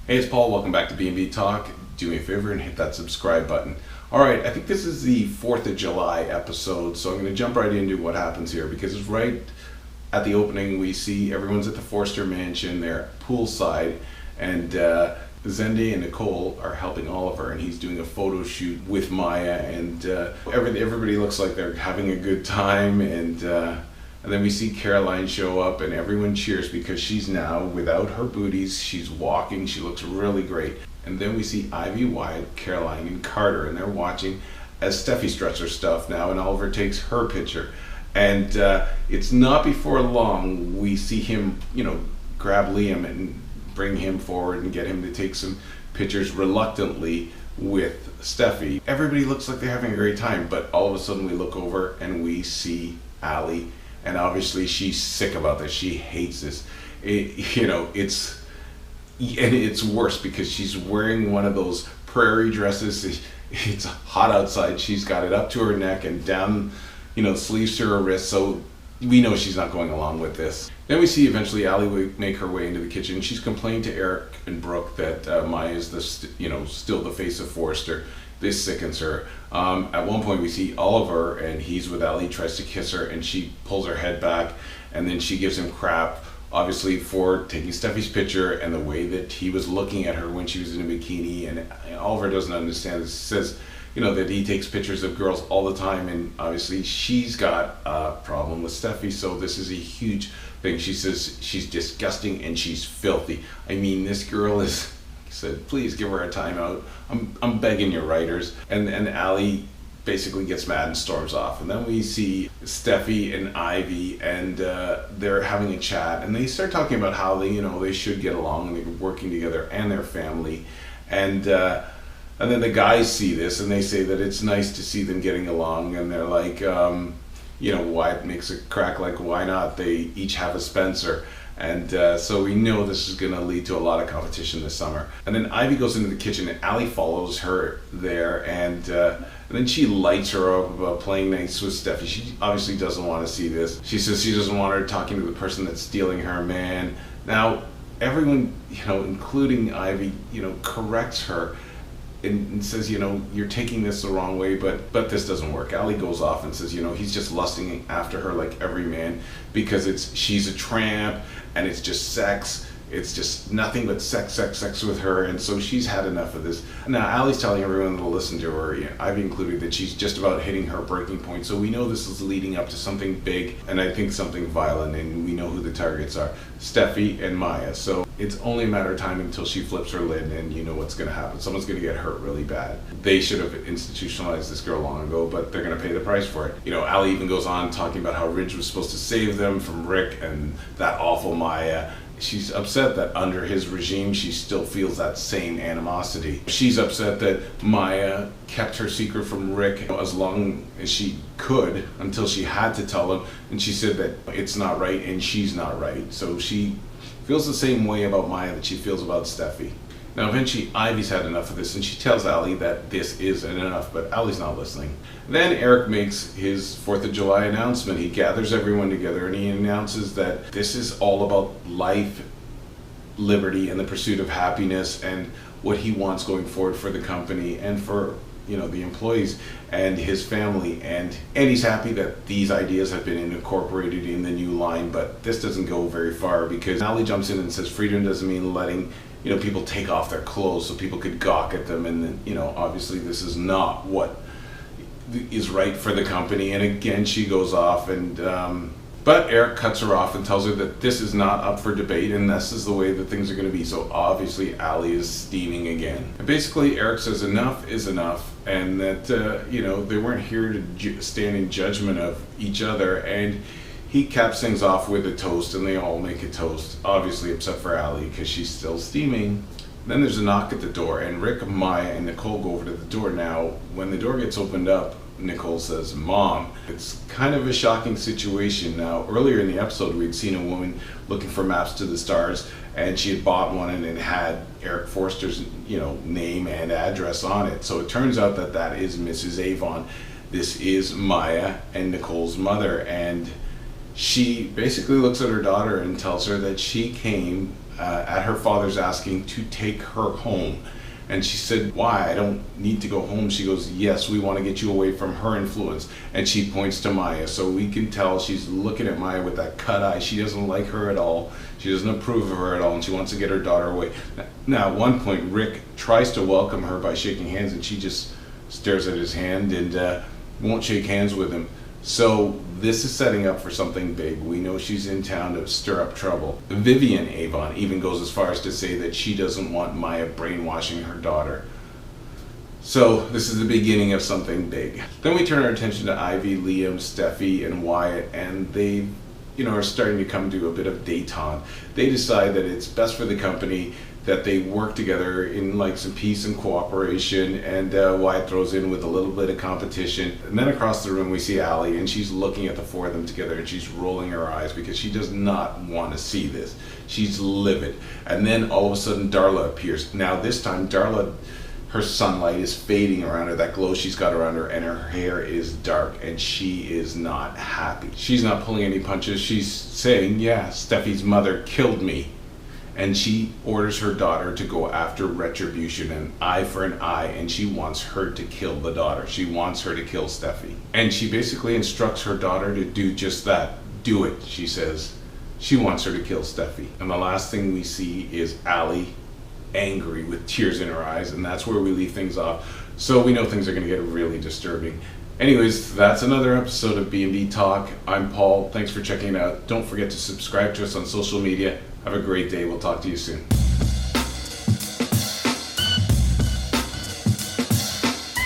Hey, it's Paul. Welcome back to B&B Talk. Do me a favor and hit that subscribe button. All right, I think this is the 4th of July episode, so I'm going to jump right into what happens here because it's right at the opening. We see everyone's at the Forster mansion. They're poolside, and Zende and Nicole are helping Oliver, and he's doing a photo shoot with Maya, and everybody looks like they're having a good time, and then we see Caroline show up, and everyone cheers because she's now without her booties. She's walking. She looks really great. And then we see Ivy, Wyatt, Caroline, and Carter, and they're watching as Steffy struts her stuff now, and Oliver takes her picture. And it's not before long we see him, grab Liam and bring him forward and get him to take some pictures reluctantly with Steffy. Everybody looks like they're having a great time, but all of a sudden we look over and we see Allie. And obviously she's sick about this. She hates this. It's worse because she's wearing one of those prairie dresses. It's hot outside. She's got it up to her neck and down, sleeves to her wrist. So we know she's not going along with this. Then we see eventually Allie make her way into the kitchen. She's complained to Eric and Brooke that Maya is still the face of Forster. This sickens her. At one point we see Oliver and he's with Allie, tries to kiss her, and she pulls her head back, and then she gives him crap, obviously for taking Steffi's picture and the way that he was looking at her when she was in a bikini. And Oliver doesn't understand this. He says, that he takes pictures of girls all the time, and obviously she's got a problem with Steffi, so this is a huge thing. She says she's disgusting and she's filthy. I mean, this girl is... said, please give her a timeout. I'm begging you, writers. And Allie basically gets mad and storms off. And then we see Steffi and Ivy, and they're having a chat, and they start talking about how they should get along, and they're working together and their family. And then the guys see this and they say that it's nice to see them getting along, and they're like, Wyatt makes a crack like, why not? They each have a Spencer. And so we know this is going to lead to a lot of competition this summer. And then Ivy goes into the kitchen, and Allie follows her there, and then she lights her up about playing nice with Steffi. She obviously doesn't want to see this. She says she doesn't want her talking to the person that's stealing her man. Now, everyone, including Ivy, corrects her and says, you're taking this the wrong way, but this doesn't work. Allie goes off and says, he's just lusting after her like every man because she's a tramp and it's just sex. It's just nothing but sex with her, and so she's had enough of this. Now, Allie's telling everyone to listen to her, Ivy included, that she's just about hitting her breaking point. So we know this is leading up to something big, and I think something violent, and we know who the targets are, Steffi and Maya. So it's only a matter of time until she flips her lid, and you know what's going to happen. Someone's going to get hurt really bad. They should have institutionalized this girl long ago, but they're going to pay the price for it. Allie even goes on talking about how Ridge was supposed to save them from Rick and that awful Maya. She's upset that under his regime she still feels that same animosity. She's upset that Maya kept her secret from Rick as long as she could until she had to tell him, and she said that it's not right and she's not right. So she feels the same way about Maya that she feels about Steffi. Now eventually Ivy's had enough of this, and she tells Allie that this isn't enough, but Allie's not listening. Then Eric makes his 4th of July announcement. He gathers everyone together and he announces that this is all about life, liberty, and the pursuit of happiness, and what he wants going forward for the company and for the employees and his family, and he's happy that these ideas have been incorporated in the new line. But this doesn't go very far because Allie jumps in and says freedom doesn't mean letting people take off their clothes so people could gawk at them, and then obviously this is not what is right for the company. And again she goes off, and but Eric cuts her off and tells her that this is not up for debate and this is the way that things are going to be. So obviously Allie is steaming again. And basically Eric says enough is enough, and that they weren't here to stand in judgment of each other, and he caps things off with a toast, and they all make a toast, obviously except for Allie because she's still steaming. Then there's a knock at the door, and Rick, Maya, and Nicole go over to the door. Now, when the door gets opened up, Nicole says, Mom. It's kind of a shocking situation. Now, earlier in the episode, we'd seen a woman looking for maps to the stars, and she had bought one, and it had Eric Forster's, name and address on it. So it turns out that is Mrs. Avon. This is Maya and Nicole's mother, and She basically looks at her daughter and tells her that she came at her father's asking to take her home. And she said, why? I don't need to go home. She goes, yes, we want to get you away from her influence. And she points to Maya. So we can tell she's looking at Maya with that cut eye. She doesn't like her at all. She doesn't approve of her at all. And she wants to get her daughter away. Now, at one point, Rick tries to welcome her by shaking hands. And she just stares at his hand and won't shake hands with him. So this is setting up for something big. We know she's in town to stir up trouble. Vivian Avon even goes as far as to say that she doesn't want Maya brainwashing her daughter. So this is the beginning of something big. Then we turn our attention to Ivy, Liam, Steffy, and Wyatt, and they are starting to come to a bit of détente. They decide that it's best for the company that they work together in like some peace and cooperation, and Wyatt throws in with a little bit of competition. And then across the room we see Allie, and she's looking at the four of them together, and she's rolling her eyes because she does not want to see this. She's livid. And then all of a sudden Darla appears. Now this time Darla, her sunlight is fading around her, that glow she's got around her, and her hair is dark, and she is not happy. She's not pulling any punches. She's saying, yeah, Steffi's mother killed me. And she orders her daughter to go after retribution, an eye for an eye, and she wants her to kill the daughter. She wants her to kill Steffy. And she basically instructs her daughter to do just that. Do it, she says. She wants her to kill Steffy. And the last thing we see is Allie, angry with tears in her eyes, and that's where we leave things off. So we know things are going to get really disturbing. Anyways, that's another episode of B&B Talk. I'm Paul. Thanks for checking it out. Don't forget to subscribe to us on social media. Have a great day. We'll talk to you soon.